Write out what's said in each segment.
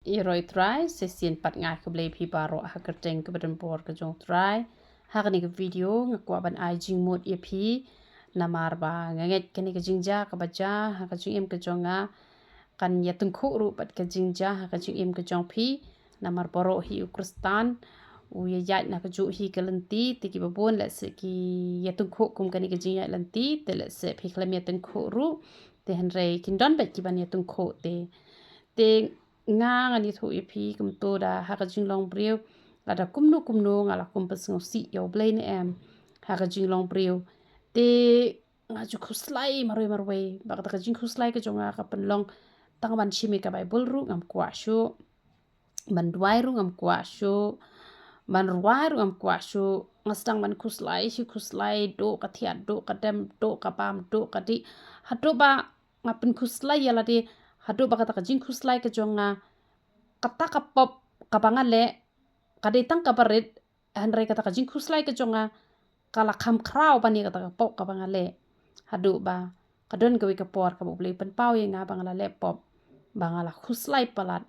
Iroi try session pat ngai ke blei pi baro ha kerteng ke badan bor ke jong try ha ni ke video ngakwa ban ai jing mod ye pi namar ba nganget ke ni ke jingja ke baja ha ke jing em ke jonga kan ya tungku ru pat ke jingja ha ke jing em ke jong pi namar boro hi ukristan u ye yat na ke ju hi ke lenti ti ki babon la se ki ya tungku kum ke ni ke jing ya lenti te la se pi klem ya tungku ru te han rei kin don bet ki ban ya tungku te nga ni thu ipi kum to da ha ka jing long breu la da kumnu ngala kum pas ngo si yo blai ne em ha ka jing long breu te nga ju khuslai maroi ba ka jing khuslai ke jonga ka pen long tang ban chimi ka bible ru ngam kwa shu ban duai ru ngam kwa shu ban ruai ru ngam kwa shu ngastang ban khuslai do ka thia do ka dem do ka pam do ka di ha do ba ngapin khuslai ya la de hadu baka taka jing khuslai ke jonga kata kapop kapangale kadetang kabarit hanrei kata ka jing khuslai ke jonga kala kham krau bani kata kapop kapangale hadu ba kadon gawi ke por ka boleh penpau yang bangala lepop bangala khuslai palat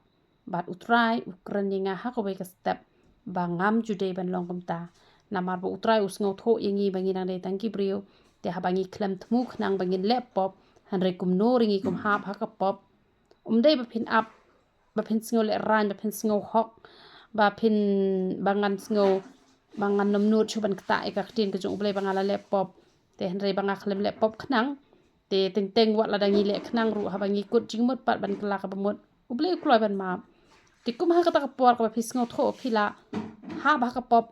bat utrai ukren yang ha ko ke step bangam jude ban long kumta namar bo utrai usngo tho yangi bangi nang dei tangki brio te ha bangi klem thmuk nang bangin lepop hanrei kum no ringi kum hap ha kapop day ba pin up ba pin sngo le ran ba pin sngo hok ba pin bangan sngo bangan nomnut chuban kta e ka tin ke jong blai bangala laptop te henrei banga khlem laptop khnang te teng wat la dangi le khnang ru ha bangi kut jingmut pat ban kla ka bamut ublai kloi ban ma ti kum ha ka ta ka por ka phi sngo tho phila ha ba ka pop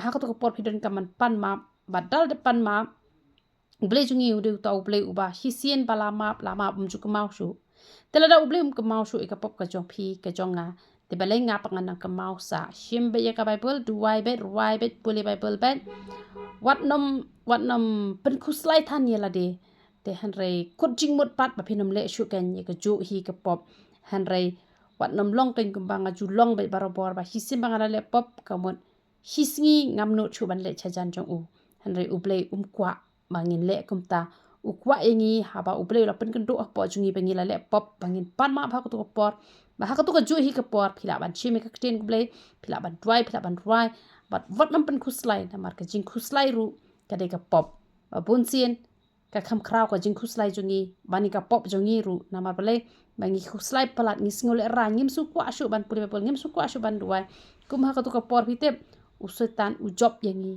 ha ka to ka por phi don ka man pan ma badal de pan ma ublai jungi u de ta ublai uba hisien bala ma lama umju ka mau shu telada ublim ke mau su ikapop ke jong pi ke jonga te balai nga pangan ke mau sa shimbe ya ka bible duai bet ruai bet puli bible bet wat nom pen khuslai than ya la de te hanrei kut jing mut pat ba phinom le shu ken ye ke ju hi ke pop hanrei wat nom long ken kumbanga ju long bet barobor ba hisim bangala le pop kamot hisngi ngamno chu ban le chajan jong u hanrei ublei kwa bangin le kumta ukwa engi haba ublei la pen kendo apo jungi bengi la le pop bangin pan ma ba ko to por ba ha ko to ju hi ke por phila ban chimi ka tin blei phila ban ruai bat wat nam pen khuslai na mar ka jing khuslai ru ka de ka pop ba bun sien ka kham khrau ka jing khuslai jungi bani ka pop jungi ru na mar blei bangi khuslai palat ngi sngole ra ngim su kwa shu ban puli pol ngim su kwa shu ban ruai kum ha ka to ka por pitep usetan u job yangi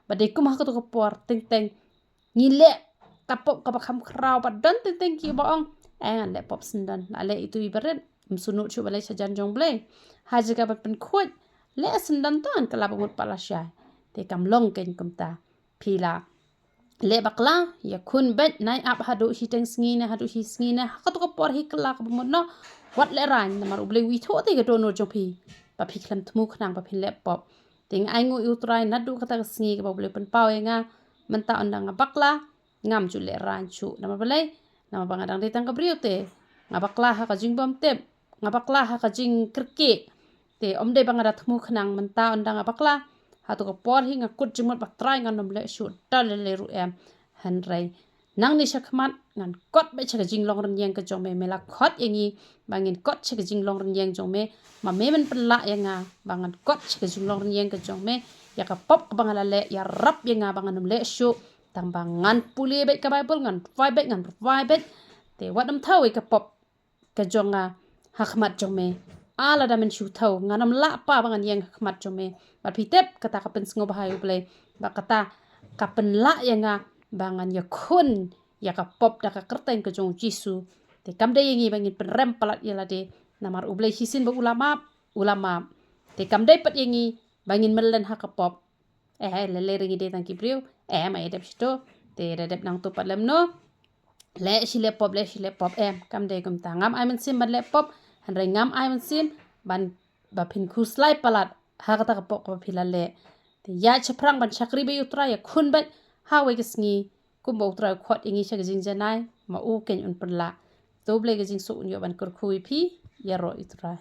ba de kum ha ka to ka por teng ngi le kapop kapakam krau padan teng ki baong an le pop sendan ale itu ibarat msunu chu balai sajan jong blai haji ka pen khut le sendan tan kala bamut palasya te kam long ken kumta phila le bakla ya khun bet nai ap hadu hi teng sngi na hadu hi sngi na ka to por hi kala ka bamut no wat le ran na mar ublai wi tho te ka dono jong phi pa phi klam thmu khnang pa phin le pop ting ai ngu utrai na du ka ta sngi ka ublai pen pau nga menta ondang bakla ngam ju le ran chu nama balai nama bangadang de tang kabriu te ngabakla ha ka jing bom tep ngabakla ha ka jing krke te omde bangada thmu khnang menta ondang abakla ha to ko por hi nga kut jimot bak trai ngan nom le shu tal le ru em han rai nang ni shakmat ngan kot be cha jing long ren yang ka jong me mela khot yangi bangin kot cha jing long ren yang jong me ma me men pla yanga bangan kot cha jing long ren yang ka jong me ya ka pop ka bangala le ya rap yanga bangan nom le shu tambangan puli bet ka bible ngan vai bet te wadam thau ka pop ka jonga hakmat jome ala da men shu thau nganam la pa bangan yang hakmat jome ba pitep kata ka pen sngo bahai ublei ba kata ka pen la yanga bangan ya khun ya ka pop da ka kerteng ka jong jisu te kam de yangi bangin pen rem palat yala de namar ublei hisin ba ulama te kam de pat yangi bangin melen ha ka pop le ringi de tangki brio mai dep sto te redep nang to patlem no le shile pop kam de kum tangam ai men sim ban le pop han re ngam ai men sim ban ba phin khuslai palat ha ka ta ka pop ko phila le te ya chaprang ban chakri be utra ya khun bat ha we gisngi kum bo utra khot ingi shak jing janai ma u ken un pla to ble ge jing su un yo ban kur khui phi ya ro utra